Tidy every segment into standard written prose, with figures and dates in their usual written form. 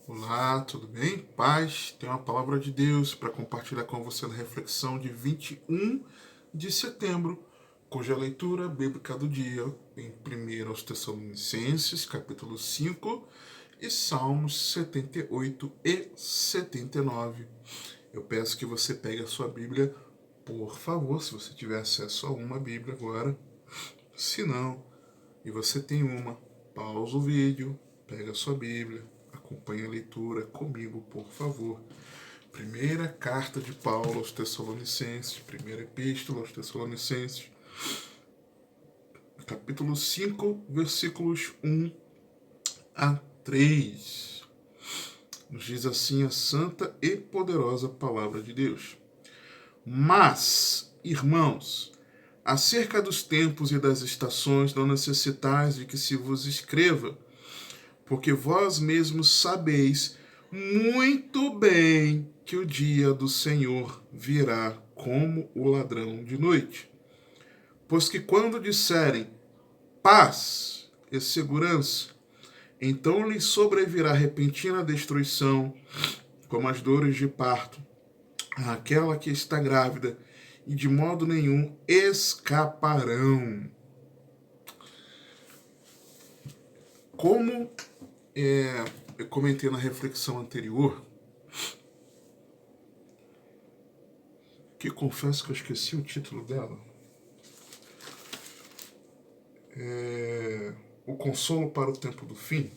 Olá, tudo bem? Paz, tenho uma palavra de Deus para compartilhar com você na reflexão de 21 de setembro, cuja leitura bíblica do dia em 1 aos Tessalonicenses, capítulo 5, e Salmos 78 e 79. Eu peço que você pegue a sua Bíblia, por favor, se você tiver acesso a uma Bíblia agora. Se não, e você tem uma, pausa o vídeo, pega a sua Bíblia, acompanhe a leitura comigo, por favor. Primeira carta de Paulo aos Tessalonicenses, primeira epístola aos Tessalonicenses, capítulo 5, versículos 1 a 3. Nos diz assim a santa e poderosa palavra de Deus. Mas, irmãos, acerca dos tempos e das estações não necessitais de que se vos escreva, porque vós mesmos sabeis muito bem que o dia do Senhor virá como o ladrão de noite. Pois que quando disserem paz e segurança, então lhes sobrevirá repentina destruição, como as dores de parto, àquela que está grávida, e de modo nenhum escaparão. Como eu comentei na reflexão anterior, que confesso que eu esqueci o título dela. O consolo para o tempo do fim.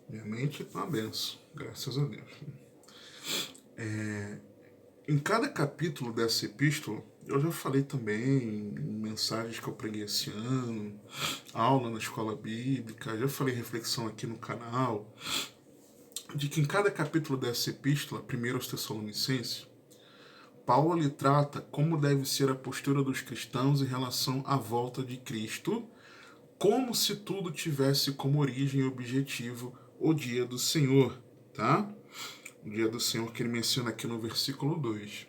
Minha mente é uma benção, graças a Deus. Em cada capítulo dessa epístola, eu já falei também em mensagens que eu preguei esse ano, aula na escola bíblica, já falei reflexão aqui no canal, de que em cada capítulo dessa epístola, 1 aos Tessalonicenses, Paulo lhe trata como deve ser a postura dos cristãos em relação à volta de Cristo, como se tudo tivesse como origem e objetivo o dia do Senhor, tá? O dia do Senhor que ele menciona aqui no versículo 2.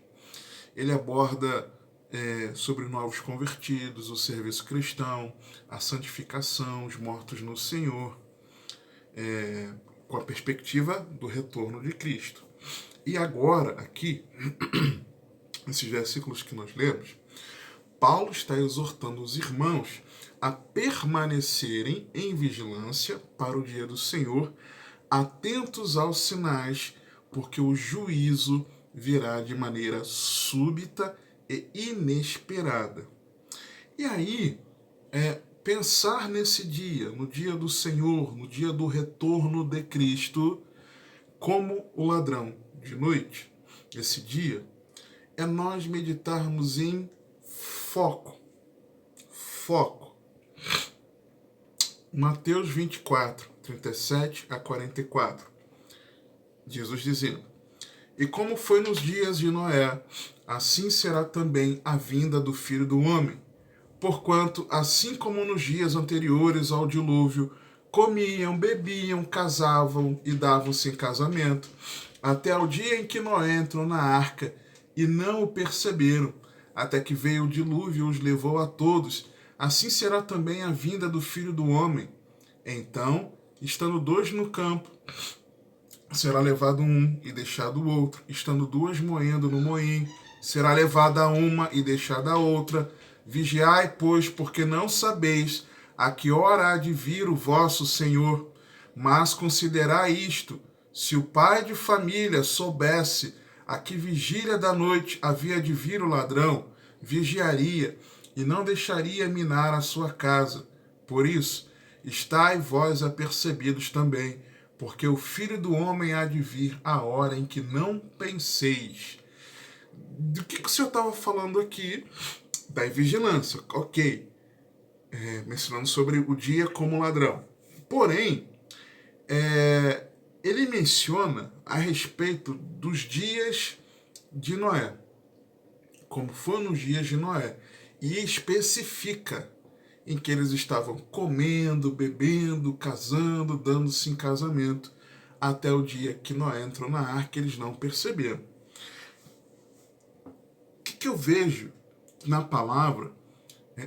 Ele aborda sobre novos convertidos, o serviço cristão, a santificação, os mortos no Senhor, com a perspectiva do retorno de Cristo. E agora, aqui, esses versículos que nós lemos, Paulo está exortando os irmãos a permanecerem em vigilância para o dia do Senhor, atentos aos sinais, porque o juízo virá de maneira súbita e inesperada. E aí, pensar nesse dia, no dia do Senhor, no dia do retorno de Cristo, como o ladrão de noite, esse dia, é nós meditarmos em foco. Foco. Mateus 24, 37 a 44. Jesus dizendo: E como foi nos dias de Noé, assim será também a vinda do Filho do Homem. Porquanto, assim como nos dias anteriores ao dilúvio, comiam, bebiam, casavam e davam-se em casamento, até o dia em que Noé entrou na arca, e não o perceberam, até que veio o dilúvio e os levou a todos. Assim será também a vinda do Filho do Homem. Então, estando dois no campo, será levado um e deixado o outro. Estando duas moendo no moinho, será levada uma e deixada a outra. Vigiai, pois, porque não sabeis a que hora há de vir o vosso Senhor. Mas considerai isto: se o pai de família soubesse a que vigília da noite havia de vir o ladrão, vigiaria e não deixaria minar a sua casa. Por isso, estai vós apercebidos também, porque o Filho do Homem há de vir a hora em que não penseis. Do que o senhor estava falando aqui? Da vigilância, ok. Mencionando sobre o dia como ladrão. Porém, ele menciona a respeito dos dias de Noé, como foi nos dias de Noé, e especifica em que eles estavam comendo, bebendo, casando, dando-se em casamento, até o dia que Noé entrou na arca, eles não perceberam. O que eu vejo na palavra,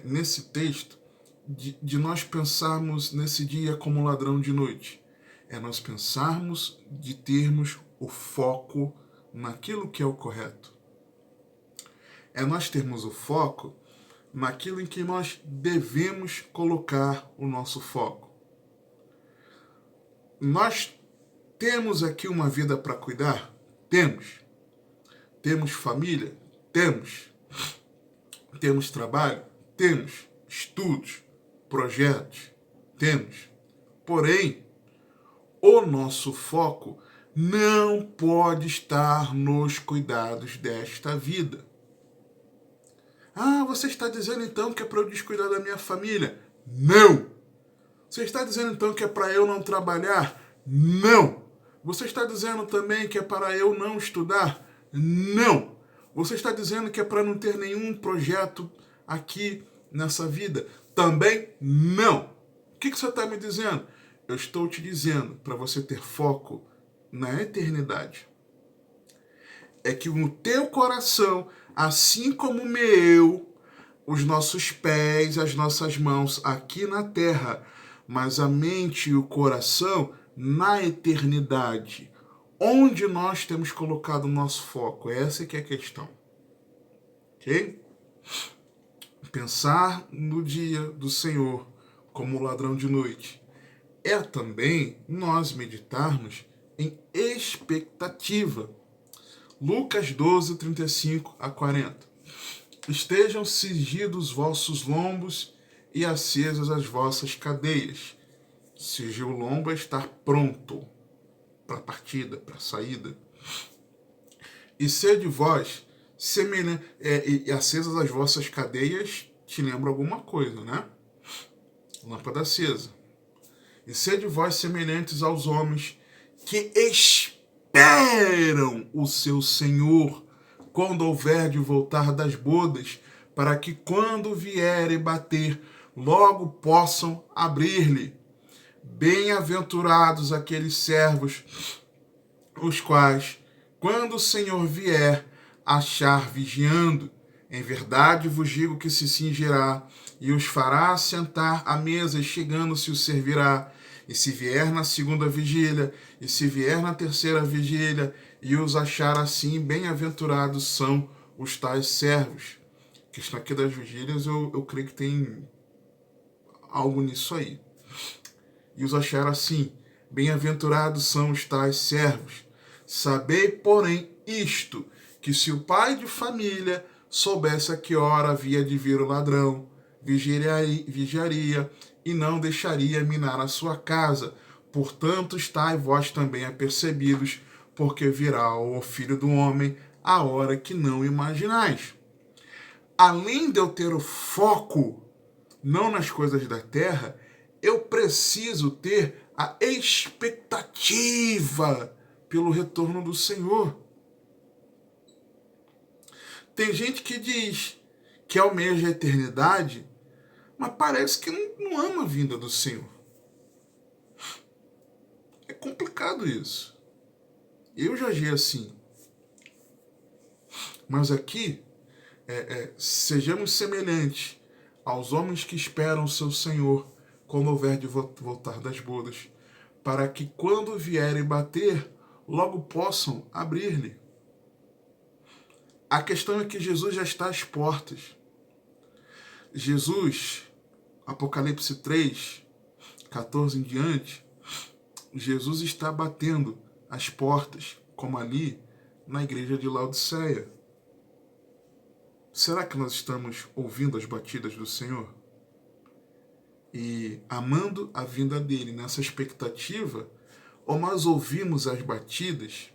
nesse texto, de nós pensarmos nesse dia como ladrão de noite? É nós pensarmos de termos o foco naquilo que é o correto. É nós termos o foco naquilo em que nós devemos colocar o nosso foco. Nós temos aqui uma vida para cuidar? Temos. Temos família? Temos. Temos trabalho? Temos. Estudos? Projetos? Temos. Porém, o nosso foco não pode estar nos cuidados desta vida. Ah, você está dizendo então que é para eu descuidar da minha família? Não! Você está dizendo então que é para eu não trabalhar? Não! Você está dizendo também que é para eu não estudar? Não! Você está dizendo que é para não ter nenhum projeto aqui nessa vida? Também não! O que você está me dizendo? Eu estou te dizendo para você ter foco na eternidade. É que o teu coração, assim como o meu, os nossos pés, as nossas mãos aqui na terra, mas a mente e o coração na eternidade. Onde nós temos colocado o nosso foco? Essa que é a questão. Ok? Pensar no dia do Senhor como ladrão de noite é também nós meditarmos em expectativa. Lucas 12, 35 a 40. Estejam cingidos vossos lombos e acesas as vossas cadeias. Cingir o lombo é estar pronto para a partida, para a saída. E sede vós, e acesas as vossas cadeias, te lembra alguma coisa, né? Lâmpada acesa. E sede vós semelhantes aos homens que esperam o seu Senhor quando houver de voltar das bodas, para que quando vier e bater, logo possam abrir-lhe. Bem-aventurados aqueles servos, os quais, quando o Senhor vier, achar vigiando. Em verdade vos digo que se cingirá e os fará sentar à mesa, e chegando-se os servirá. E se vier na segunda vigília, e se vier na terceira vigília, e os achar assim, bem-aventurados são os tais servos. A questão aqui das vigílias, eu creio que tem algo nisso aí. E os achar assim, bem-aventurados são os tais servos. Sabei, porém, isto, que se o pai de família soubesse a que hora havia de vir o ladrão, vigiaria e não deixaria minar a sua casa. Portanto, estai vós também apercebidos, porque virá o Filho do Homem a hora que não imaginais. Além de eu ter o foco não nas coisas da terra, eu preciso ter a expectativa pelo retorno do Senhor. Tem gente que diz que almeja a eternidade, mas parece que não ama a vinda do Senhor. É complicado isso. Eu já agi assim. Mas aqui, sejamos semelhantes aos homens que esperam o seu Senhor quando houver de voltar das bodas, para que quando vierem bater, logo possam abrir-lhe. A questão é que Jesus já está às portas. Jesus, Apocalipse 3, 14 em diante, Jesus está batendo as portas, como ali na igreja de Laodiceia. Será que nós estamos ouvindo as batidas do Senhor? E amando a vinda dele nessa expectativa, ou nós ouvimos as batidas,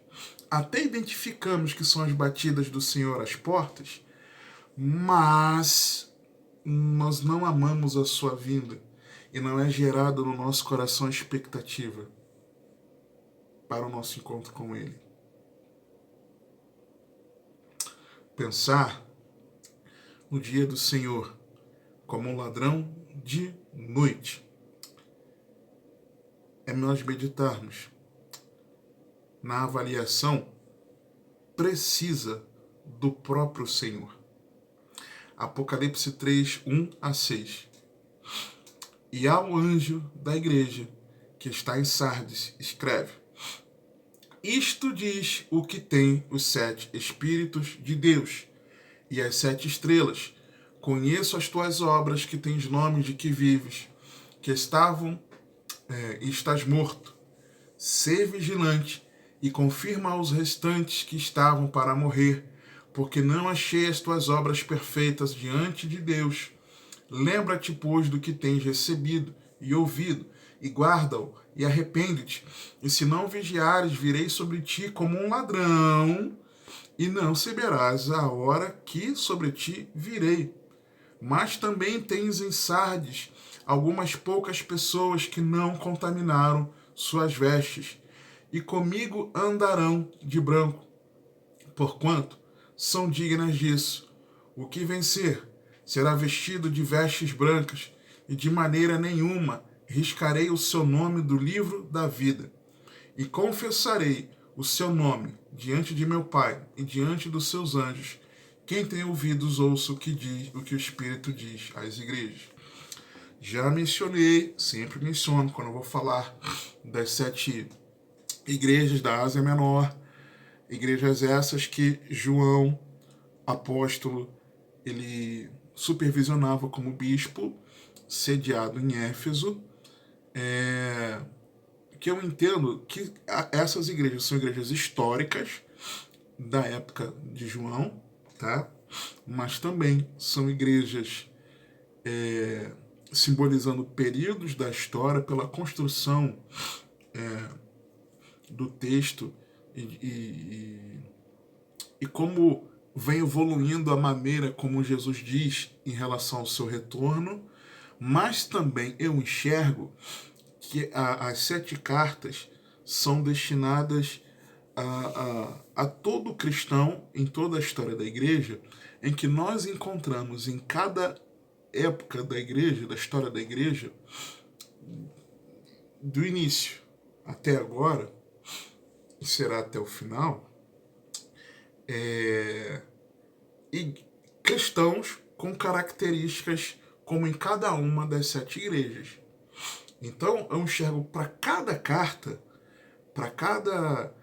até identificamos que são as batidas do Senhor às portas, mas nós não amamos a sua vinda e não é gerada no nosso coração a expectativa para o nosso encontro com ele. Pensar no dia do Senhor como um ladrão de noite é nós meditarmos na avaliação precisa do próprio Senhor. Apocalipse 3, 1 a 6. E ao anjo da igreja que está em Sardes, escreve: Isto diz o que tem os 7 Espíritos de Deus e as 7 estrelas. Conheço as tuas obras, que tens nome de que vives, que e estás morto. Sê vigilante e confirma aos restantes que estavam para morrer, porque não achei as tuas obras perfeitas diante de Deus. Lembra-te, pois, do que tens recebido e ouvido, e guarda-o, e arrepende-te. E se não vigiares, virei sobre ti como um ladrão, e não saberás a hora que sobre ti virei. Mas também tens em Sardes algumas poucas pessoas que não contaminaram suas vestes, e comigo andarão de branco, porquanto são dignas disso. O que vencer será vestido de vestes brancas, e de maneira nenhuma riscarei o seu nome do livro da vida. E confessarei o seu nome diante de meu Pai e diante dos seus anjos. Quem tem ouvidos, ouça o que diz, o que o Espírito diz às igrejas. Já mencionei, sempre menciono, quando eu vou falar das 7 igrejas da Ásia Menor, igrejas essas que João, apóstolo, ele supervisionava como bispo, sediado em Éfeso, que eu entendo que essas igrejas são igrejas históricas da época de João, tá? Mas também são igrejas simbolizando períodos da história pela construção do texto e como vem evoluindo a maneira como Jesus diz em relação ao seu retorno, mas também eu enxergo que as 7 cartas são destinadas a todo cristão em toda a história da igreja, em que nós encontramos em cada época da igreja, da história da igreja, do início até agora, e será até o final, e cristãos com características como em cada uma das 7 igrejas. Então eu enxergo para cada carta, para cada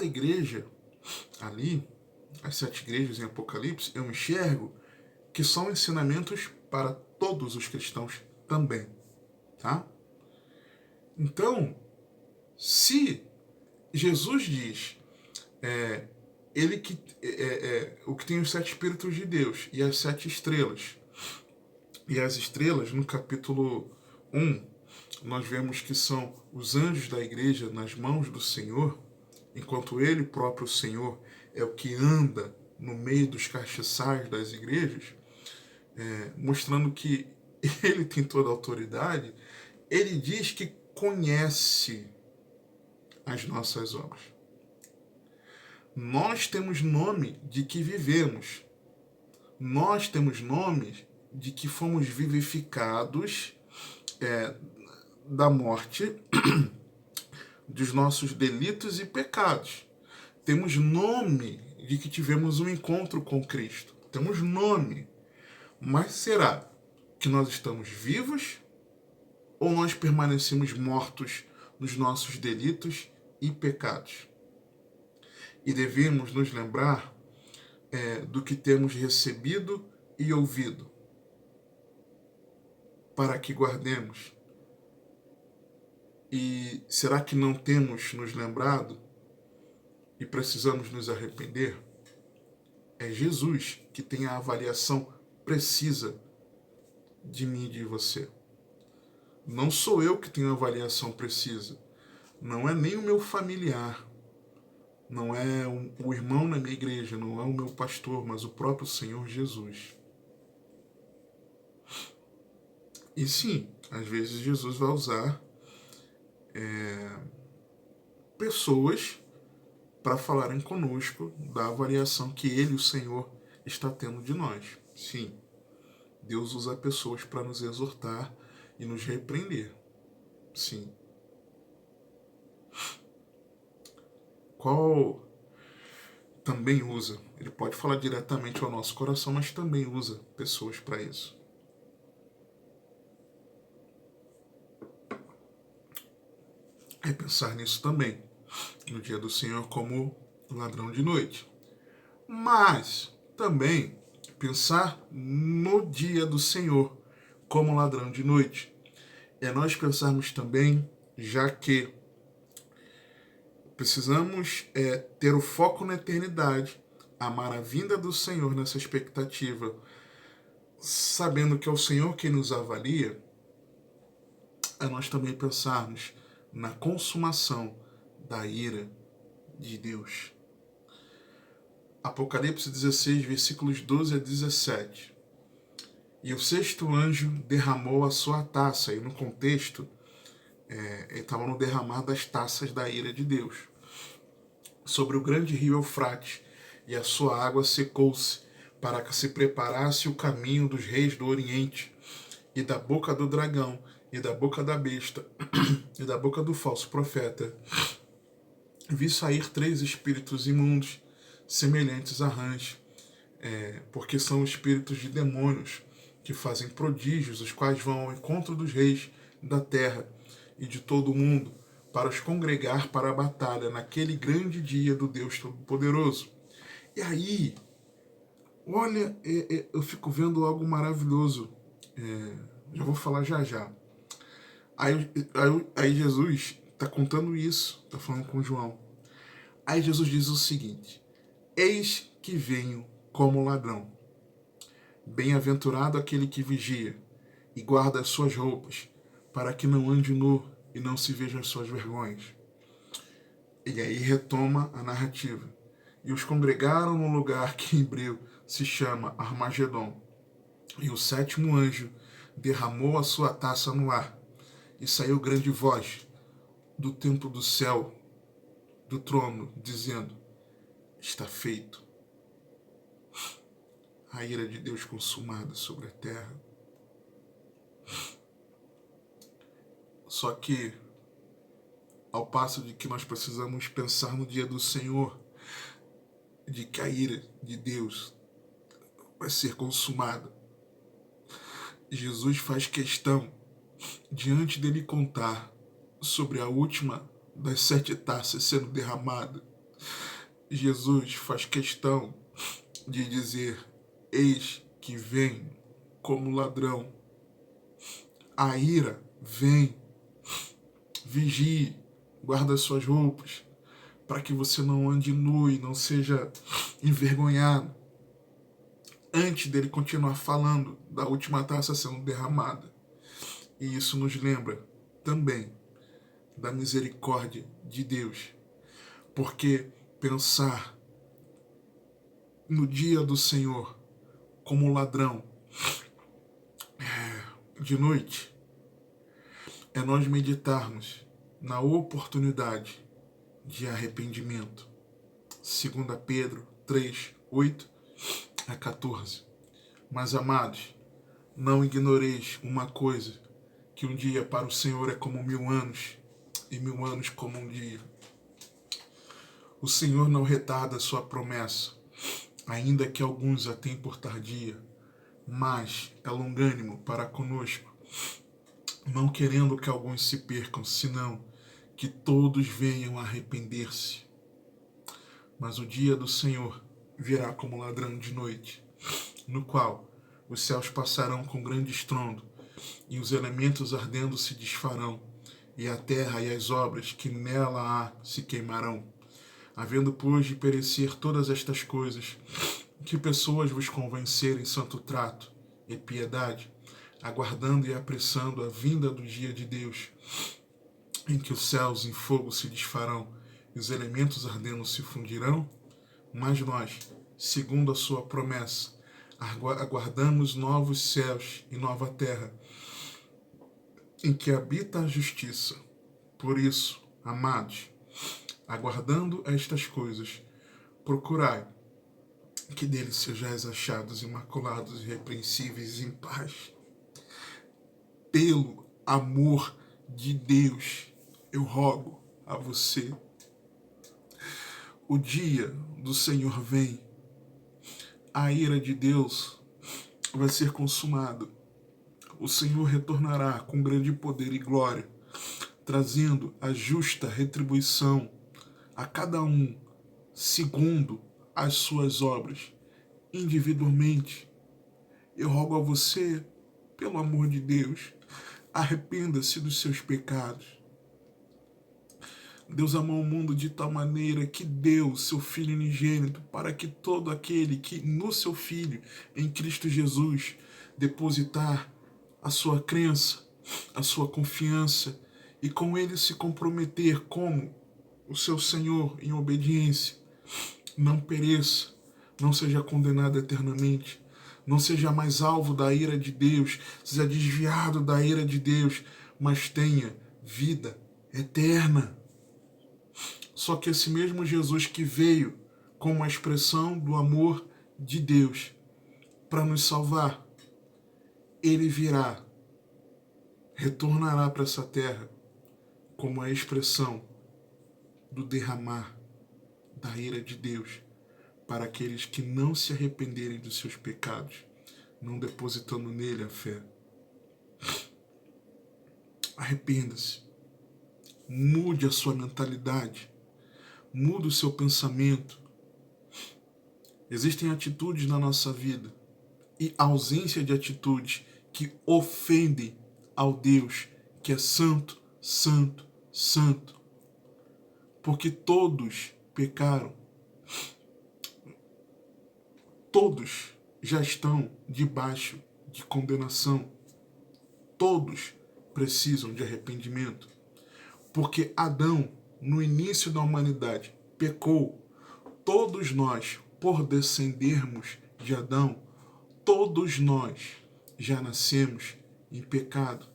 igreja ali, as 7 igrejas em Apocalipse, eu enxergo que são ensinamentos para todos os cristãos também, tá? Então, se Jesus diz o que tem os 7 Espíritos de Deus e as 7 estrelas, e as estrelas, no capítulo 1, nós vemos que são os anjos da igreja nas mãos do Senhor, enquanto ele, o próprio Senhor, é o que anda no meio dos castiçais das igrejas, mostrando que ele tem toda a autoridade. Ele diz que conhece as nossas obras. Nós temos nome de que vivemos. Nós temos nome de que fomos vivificados da morte dos nossos delitos e pecados. Temos nome de que tivemos um encontro com Cristo. Temos nome. Mas será que nós estamos vivos ou nós permanecemos mortos nos nossos delitos e pecados? E devemos nos lembrar do que temos recebido e ouvido, para que guardemos. E será que não temos nos lembrado e precisamos nos arrepender? É Jesus que tem a avaliação precisa de mim e de você. Não sou eu que tenho a avaliação precisa. Não é nem o meu familiar. Não é o irmão na minha igreja. Não é o meu pastor, mas o próprio Senhor Jesus. E sim, às vezes Jesus vai usar pessoas para falarem conosco da avaliação que Ele, o Senhor, está tendo de nós. Sim, Deus usa pessoas para nos exortar e nos repreender. Sim. Qual também usa? Ele pode falar diretamente ao nosso coração, mas também usa pessoas para isso. é pensar nisso também, no dia do Senhor como ladrão de noite. Mas também pensar no dia do Senhor como ladrão de noite. É nós pensarmos também, já que precisamos ter o foco na eternidade, amar a vinda do Senhor nessa expectativa, sabendo que é o Senhor quem nos avalia, é nós também pensarmos na consumação da ira de Deus. Apocalipse 16, versículos 12 a 17. E o sexto anjo derramou a sua taça, e no contexto, ele estava no derramar das taças da ira de Deus, sobre o grande rio Eufrates, e a sua água secou-se, para que se preparasse o caminho dos reis do Oriente, e da boca do dragão, e da boca da besta, e da boca do falso profeta, vi sair 3 espíritos imundos, semelhantes a rãs, porque são espíritos de demônios, que fazem prodígios, os quais vão ao encontro dos reis da terra e de todo o mundo, para os congregar para a batalha naquele grande dia do Deus Todo-Poderoso. E aí, olha, eu fico vendo algo maravilhoso. Já vou falar já já. Aí Jesus está contando isso, está falando com João. Aí Jesus diz o seguinte: eis que venho como ladrão. Bem-aventurado aquele que vigia e guarda as suas roupas, para que não ande nu e não se vejam as suas vergonhas. E aí retoma a narrativa. E os congregaram num lugar que em hebreu se chama Armagedon. E o sétimo anjo derramou a sua taça no ar, e saiu grande voz do templo do céu, do trono, dizendo: está feito. A ira de Deus consumada sobre a terra. Só que, ao passo de que nós precisamos pensar no dia do Senhor, de que a ira de Deus vai ser consumada, Jesus faz questão, diante dele contar sobre a última das 7 taças sendo derramada, Jesus faz questão de dizer: eis que vem como ladrão. A ira vem. Vigie, guarda suas roupas, para que você não ande nu e não seja envergonhado. Antes dele continuar falando da última taça sendo derramada. E isso nos lembra também da misericórdia de Deus. Porque pensar no dia do Senhor como ladrão de noite é nós meditarmos na oportunidade de arrependimento. 2 Pedro 3, 8 a 14. Mas, amados, não ignoreis uma coisa, que um dia para o Senhor é como 1000 anos, e 1000 anos como um dia. O Senhor não retarda a sua promessa, ainda que alguns a tenham por tardia, mas é longânimo para conosco, não querendo que alguns se percam, senão que todos venham a arrepender-se. Mas o dia do Senhor virá como ladrão de noite, no qual os céus passarão com grande estrondo, e os elementos ardendo se desfarão, e a terra e as obras que nela há se queimarão. Havendo, pois, de perecer todas estas coisas, que pessoas vos convencerem santo trato e piedade, aguardando e apressando a vinda do dia de Deus, em que os céus em fogo se desfarão e os elementos ardendo se fundirão, mas nós, segundo a sua promessa, aguardamos novos céus e nova terra, em que habita a justiça. Por isso, amados, aguardando estas coisas, procurai que dele sejais achados imaculados, irrepreensíveis e em paz. Pelo amor de Deus, eu rogo a você. O dia do Senhor vem. A ira de Deus vai ser consumada. O Senhor retornará com grande poder e glória, trazendo a justa retribuição a cada um, segundo as suas obras, individualmente. Eu rogo a você, pelo amor de Deus, arrependa-se dos seus pecados. Deus amou o mundo de tal maneira que deu seu Filho unigênito para que todo aquele que no seu Filho, em Cristo Jesus, depositar a sua crença, a sua confiança e com ele se comprometer como o seu Senhor em obediência, não pereça, não seja condenado eternamente, não seja mais alvo da ira de Deus, seja desviado da ira de Deus, mas tenha vida eterna. Só que esse mesmo Jesus que veio como a expressão do amor de Deus para nos salvar, ele virá, retornará para essa terra como a expressão do derramar da ira de Deus para aqueles que não se arrependerem dos seus pecados, não depositando nele a fé. Arrependa-se, mude a sua mentalidade, mude o seu pensamento. Existem atitudes na nossa vida e ausência de atitudes que ofendem ao Deus que é santo, santo, santo. Porque todos pecaram. Todos já estão debaixo de condenação. Todos precisam de arrependimento. Porque Adão, no início da humanidade, pecou. Todos nós, por descendermos de Adão, todos nós já nascemos em pecado.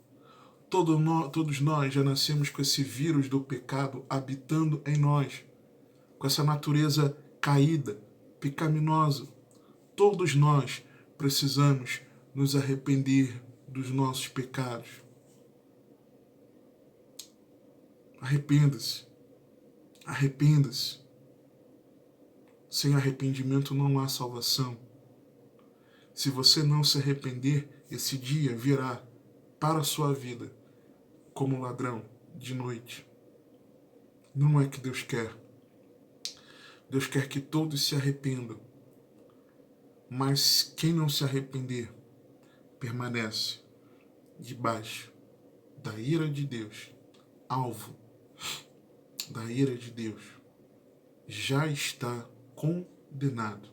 Todos nós já nascemos com esse vírus do pecado habitando em nós, com essa natureza caída, pecaminosa. Todos nós precisamos nos arrepender dos nossos pecados. Arrependa-se. Arrependa-se. Sem arrependimento não há salvação. Se você não se arrepender, esse dia virá para a sua vida como ladrão de noite. Não é que Deus quer. Deus quer que todos se arrependam. Mas quem não se arrepender permanece debaixo da ira de Deus, alvo da ira de Deus. Já está condenado.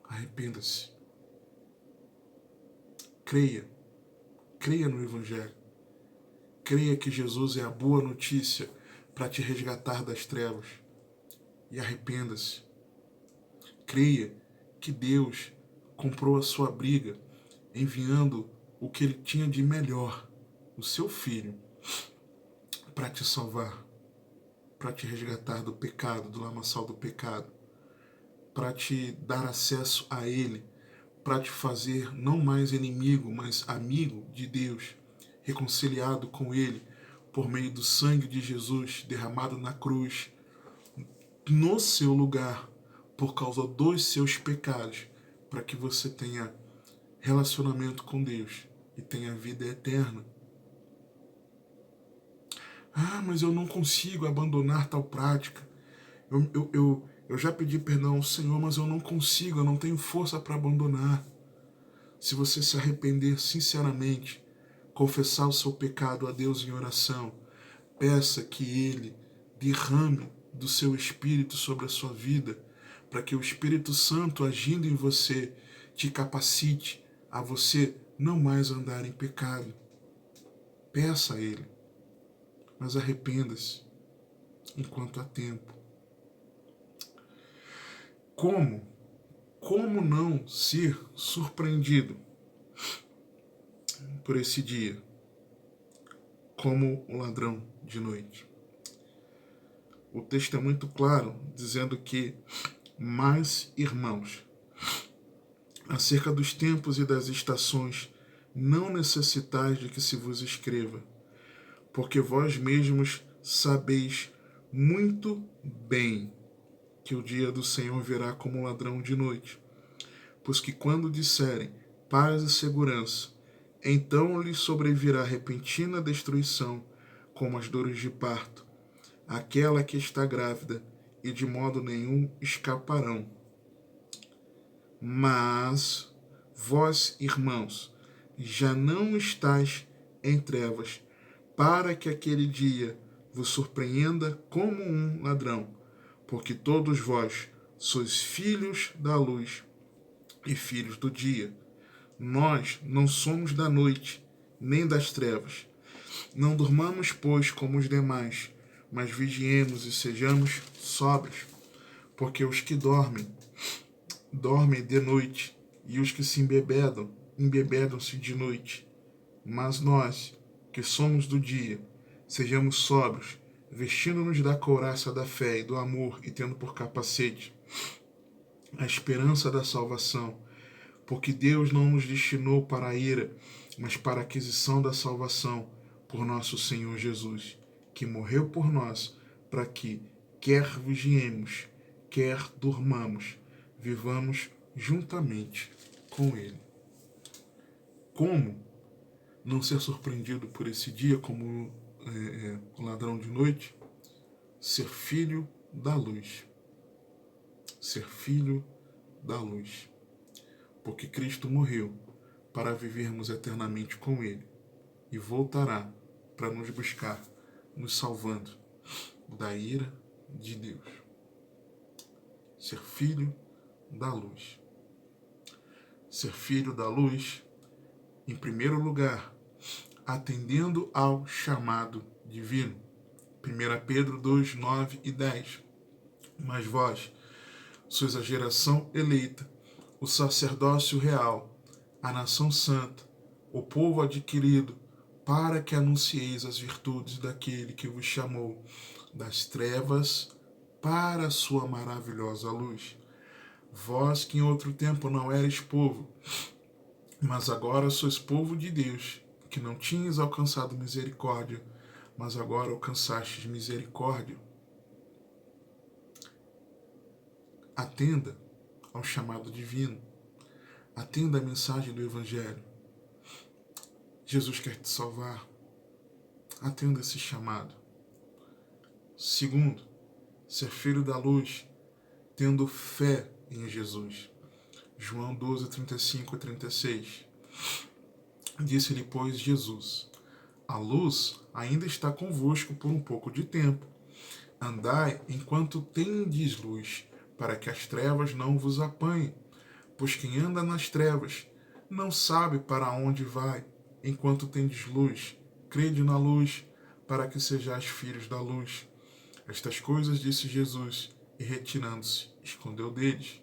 Arrependa-se. Creia. Creia no Evangelho. Creia que Jesus é a boa notícia para te resgatar das trevas. E arrependa-se. Creia que Deus comprou a sua briga, enviando o que Ele tinha de melhor, o seu Filho, para te salvar, para te resgatar do pecado, do lamaçal do pecado, para te dar acesso a Ele, para te fazer não mais inimigo, mas amigo de Deus, reconciliado com Ele por meio do sangue de Jesus derramado na cruz, no seu lugar, por causa dos seus pecados, para que você tenha relacionamento com Deus e tenha vida eterna. Ah, mas eu não consigo abandonar tal prática. Eu já pedi perdão ao Senhor, mas eu não consigo, eu não tenho força para abandonar. Se você se arrepender sinceramente, confessar o seu pecado a Deus em oração, peça que Ele derrame do seu Espírito sobre a sua vida, para que o Espírito Santo, agindo em você, te capacite a você não mais andar em pecado. Peça a Ele, mas arrependa-se enquanto há tempo. Como não ser surpreendido por esse dia, como o ladrão de noite? O texto é muito claro, dizendo que, mas, irmãos, acerca dos tempos e das estações, não necessitais de que se vos escreva, porque vós mesmos sabeis muito bem que o dia do Senhor virá como ladrão de noite. Pois que quando disserem paz e segurança, Então lhe sobrevirá repentina destruição, como as dores de parto, aquela que está grávida, e de modo nenhum escaparão. Mas vós, irmãos, já não estáis em trevas, para que aquele dia vos surpreenda como um ladrão, porque todos vós sois filhos da luz e filhos do dia. Nós não somos da noite, nem das trevas. Não durmamos, pois, como os demais, mas vigiemos e sejamos sóbrios, porque os que dormem, dormem de noite, e os que se embebedam, embebedam-se de noite. Mas nós, que somos do dia, sejamos sóbrios, vestindo-nos da couraça da fé e do amor, e tendo por capacete a esperança da salvação, porque Deus não nos destinou para a ira, mas para a aquisição da salvação por nosso Senhor Jesus, que morreu por nós, para que, quer vigiemos, quer durmamos, vivamos juntamente com Ele. Como não ser surpreendido por esse dia como o ladrão de noite? Ser filho da luz. Ser filho da luz. Porque Cristo morreu para vivermos eternamente com Ele e voltará para nos buscar, nos salvando da ira de Deus. Ser filho da luz. Ser filho da luz, em primeiro lugar, atendendo ao chamado divino. 1 Pedro 2, 9 e 10. Mas vós sois a geração eleita, o sacerdócio real, a nação santa, o povo adquirido, para que anuncieis as virtudes daquele que vos chamou das trevas para a sua maravilhosa luz. Vós que em outro tempo não erais povo, mas agora sois povo de Deus, que não tinhas alcançado misericórdia, mas agora alcançastes misericórdia. Atenda ao chamado divino. Atenda à mensagem do Evangelho. Jesus quer te salvar. Atenda esse chamado. Segundo, ser filho da luz, tendo fé em Jesus. João 12, 35 e 36. Disse-lhe, pois, Jesus: a luz ainda está convosco por um pouco de tempo. Andai enquanto tendes luz, para que as trevas não vos apanhem. Pois quem anda nas trevas não sabe para onde vai. Enquanto tendes luz, crede na luz, para que sejais filhos da luz. Estas coisas disse Jesus, e retirando-se, escondeu deles.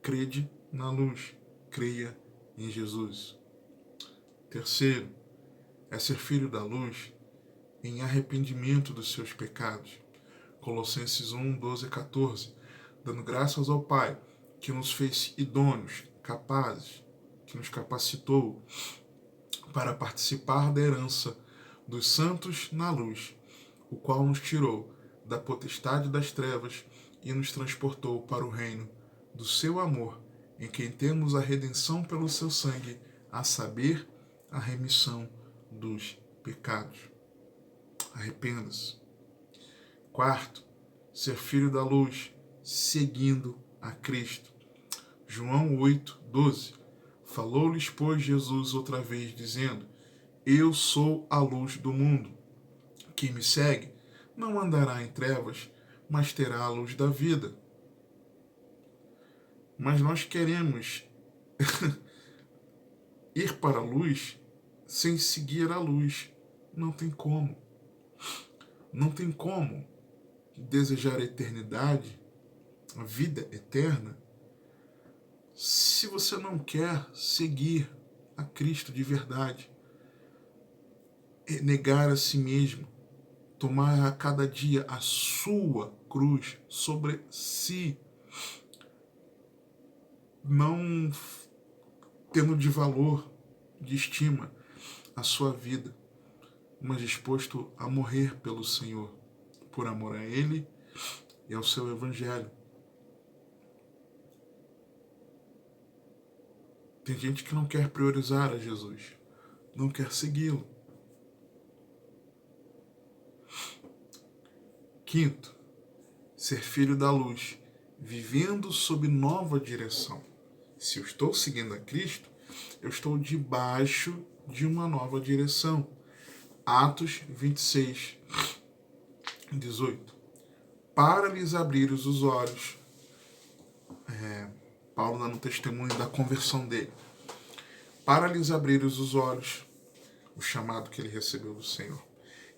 Crede na luz, creia em Jesus. Terceiro, é ser filho da luz em arrependimento dos seus pecados. Colossenses 1, 12 e 14. Dando graças ao Pai, que nos fez idôneos, capazes, que nos capacitou para participar da herança dos santos na luz, o qual nos tirou da potestade das trevas e nos transportou para o reino do seu amor, em quem temos a redenção pelo seu sangue, a saber, a remissão dos pecados. Arrependa-se. Quarto, ser filho da luz, seguindo a Cristo. João 8, 12. Falou-lhes, pois, Jesus outra vez, dizendo: eu sou a luz do mundo. Quem me segue não andará em trevas, mas terá a luz da vida. Mas nós queremos ir para a luz sem seguir a luz. Não tem como. Não tem como desejar a eternidade, a vida eterna, se você não quer seguir a Cristo de verdade. Negar a si mesmo, tomar a cada dia a sua cruz sobre si, não tendo de valor, de estima a sua vida, mas disposto a morrer pelo Senhor, por amor a Ele e ao seu Evangelho. Tem gente que não quer priorizar a Jesus, não quer segui-lo. Quinto, ser filho da luz, vivendo sob nova direção. Se eu estou seguindo a Cristo, eu estou debaixo de uma nova direção. Atos 26, 18. Para lhes abrir os olhos. Paulo dando testemunho da conversão dele. Para lhes abrir os olhos, o chamado que ele recebeu do Senhor.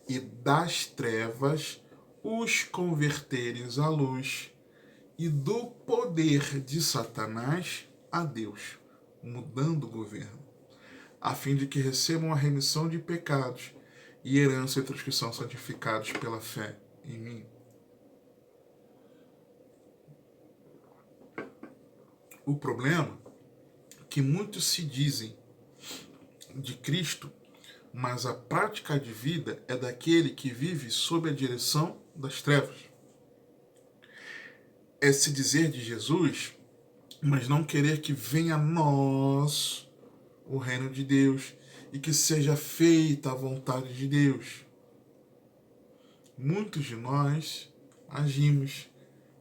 E das trevas os converteres à luz, e do poder de Satanás a Deus, mudando o governo, a fim de que recebam a remissão de pecados e herança entre os que são santificados pela fé em mim. O problema é que muitos se dizem de Cristo, mas a prática de vida é daquele que vive sob a direção das trevas. É se dizer de Jesus, mas não querer que venha a nós o reino de Deus e que seja feita a vontade de Deus. Muitos de nós agimos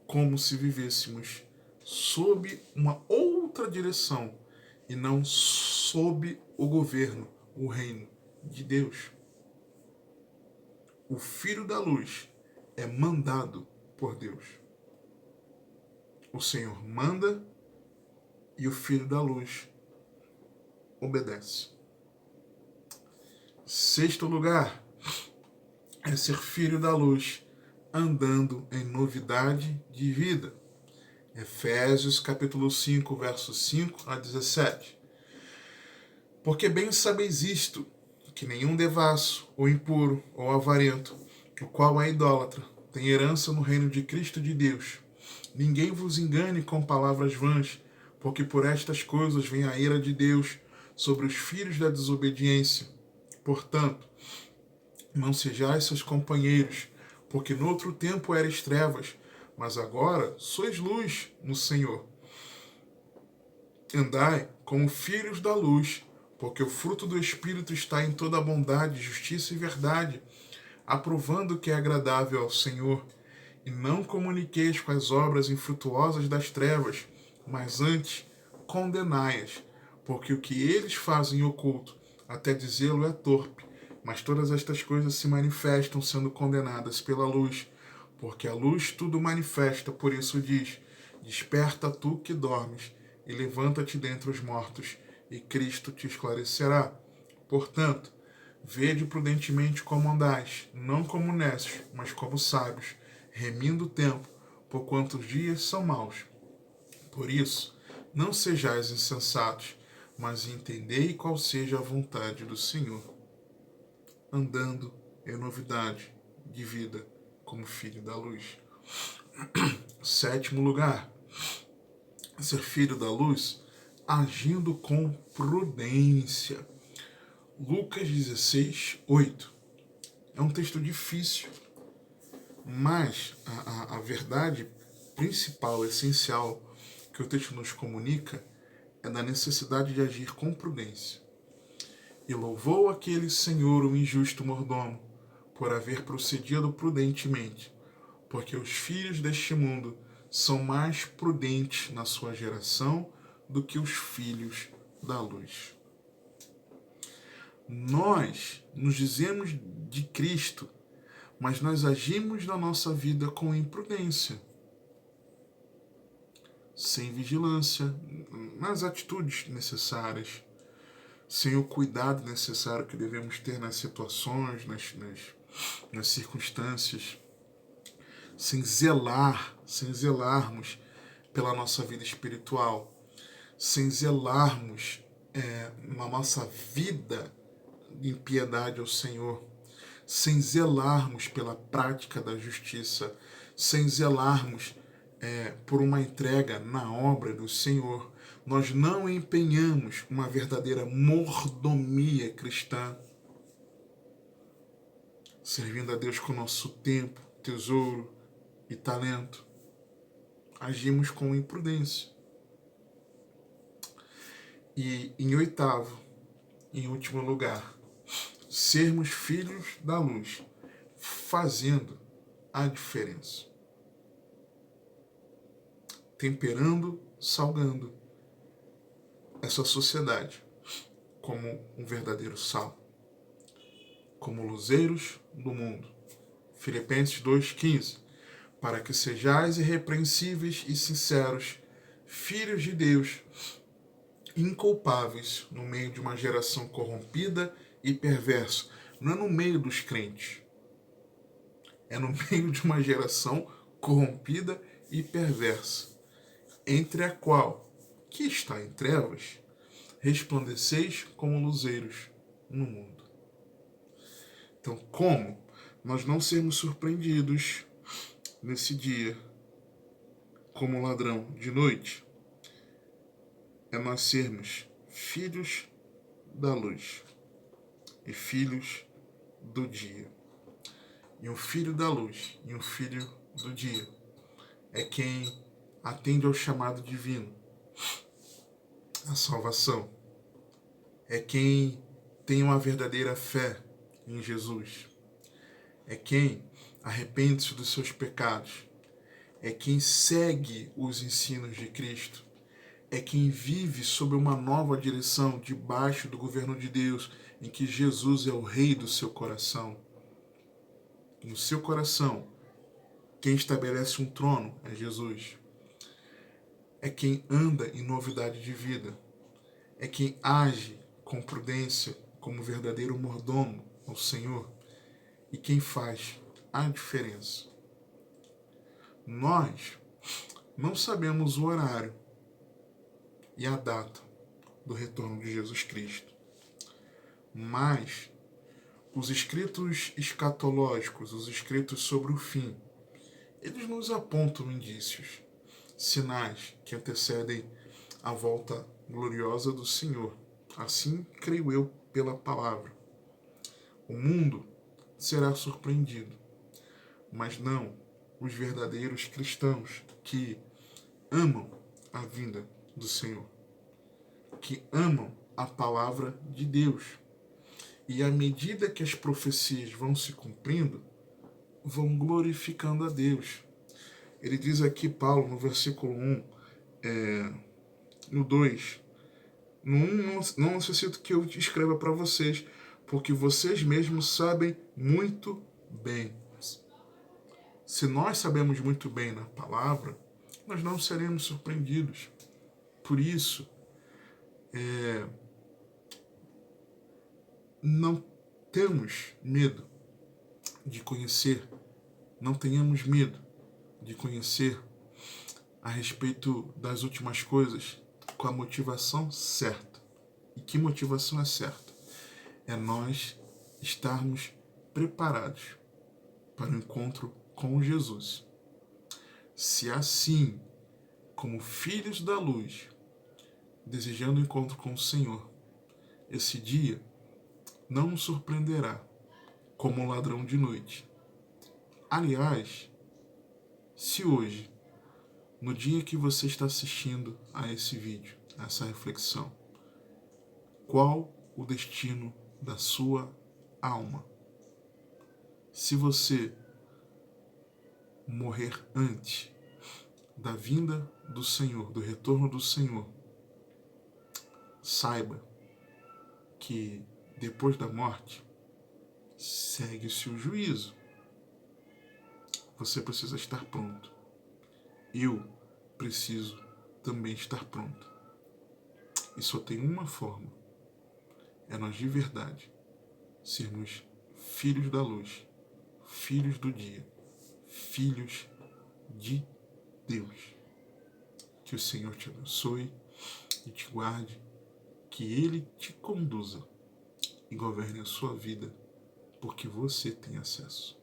como se vivêssemos sob uma outra direção e não sob o governo, o reino de Deus. O Filho da Luz é mandado por Deus. O Senhor manda e o Filho da Luz obedece. Sexto lugar é ser filho da luz, andando em novidade de vida. Efésios capítulo 5, versos 5 a 17. Porque bem sabeis isto, que nenhum devasso, ou impuro, ou avarento, o qual é idólatra, tem herança no reino de Cristo de Deus. Ninguém vos engane com palavras vãs, porque por estas coisas vem a ira de Deus sobre os filhos da desobediência. Portanto, não sejais seus companheiros, porque no outro tempo erais trevas, mas agora sois luz no Senhor. Andai como filhos da luz, porque o fruto do Espírito está em toda a bondade, justiça e verdade, aprovando o que é agradável ao Senhor. E não comuniqueis com as obras infrutuosas das trevas, mas antes condenai-as, porque o que eles fazem oculto, até dizê-lo é torpe, mas todas estas coisas se manifestam sendo condenadas pela luz, porque a luz tudo manifesta, por isso diz, desperta tu que dormes, e levanta-te dentre os mortos, e Cristo te esclarecerá. Portanto, vede prudentemente como andais, não como necios, mas como sábios, remindo o tempo, porquanto os dias são maus. Por isso, não sejais insensatos, mas entendei qual seja a vontade do Senhor, andando em novidade de vida como filho da luz. Sétimo lugar, ser filho da luz, agindo com prudência. Lucas 16, 8. É um texto difícil, mas a verdade principal, essencial, que o texto nos comunica é da necessidade de agir com prudência. E louvou aquele senhor o injusto mordomo, por haver procedido prudentemente, porque os filhos deste mundo são mais prudentes na sua geração do que os filhos da luz. Nós nos dizemos de Cristo, mas nós agimos na nossa vida com imprudência, sem vigilância nas atitudes necessárias, sem o cuidado necessário que devemos ter nas situações, nas circunstâncias, sem zelarmos pela nossa vida espiritual, sem zelarmos na nossa vida em piedade ao Senhor, sem zelarmos pela prática da justiça, sem zelarmos por uma entrega na obra do Senhor, nós não empenhamos uma verdadeira mordomia cristã, servindo a Deus com o nosso tempo, tesouro e talento. Agimos com imprudência. E em oitavo, Em último lugar, sermos filhos da luz, fazendo a diferença. Temperando, salgando essa sociedade como um verdadeiro sal, como luzeiros do mundo. Filipenses 2,15. Para que sejais irrepreensíveis e sinceros, filhos de Deus, inculpáveis no meio de uma geração corrompida e perversa. Não é no meio dos crentes, é no meio de uma geração corrompida e perversa, entre a qual, que está em trevas, resplandeceis como luzeiros no mundo. Então, como nós não sermos surpreendidos nesse dia como ladrão de noite? É nós sermos filhos da luz e filhos do dia. E um filho da luz e um filho do dia é quem atende ao chamado divino, a salvação. É quem tem uma verdadeira fé em Jesus. É quem arrepende-se dos seus pecados. É quem segue os ensinos de Cristo. É quem vive sob uma nova direção, debaixo do governo de Deus, em que Jesus é o rei do seu coração. No seu coração, quem estabelece um trono é Jesus. É quem anda em novidade de vida. É quem age com prudência como verdadeiro mordomo ao Senhor. E quem faz a diferença. Nós não sabemos o horário e a data do retorno de Jesus Cristo. Mas os escritos escatológicos, os escritos sobre o fim, eles nos apontam indícios, sinais que antecedem a volta gloriosa do Senhor. Assim creio eu pela palavra. O mundo será surpreendido, mas não os verdadeiros cristãos que amam a vinda do Senhor, que amam a palavra de Deus. E à medida que as profecias vão se cumprindo, vão glorificando a Deus. Ele diz aqui, Paulo, no versículo 1, no 2, no 1 não necessito que eu escreva para vocês, porque vocês mesmos sabem muito bem. Se nós sabemos muito bem na palavra, nós não seremos surpreendidos. Por isso, não temos medo de conhecer, não tenhamos medo de conhecer a respeito das últimas coisas com a motivação certa. E que motivação é certa? É nós estarmos preparados para o encontro com Jesus. Se assim, como filhos da luz, desejando o encontro com o Senhor, esse dia não nos surpreenderá como um ladrão de noite. Aliás, se hoje, no dia que você está assistindo a esse vídeo, a essa reflexão, qual o destino da sua alma? Se você morrer antes da vinda do Senhor, do retorno do Senhor, saiba que depois da morte segue-se o juízo. Você precisa estar pronto. Eu preciso também estar pronto. E só tem uma forma. É nós de verdade sermos filhos da luz, filhos do dia, filhos de Deus. Que o Senhor te abençoe e te guarde, que Ele te conduza e governe a sua vida, porque você tem acesso.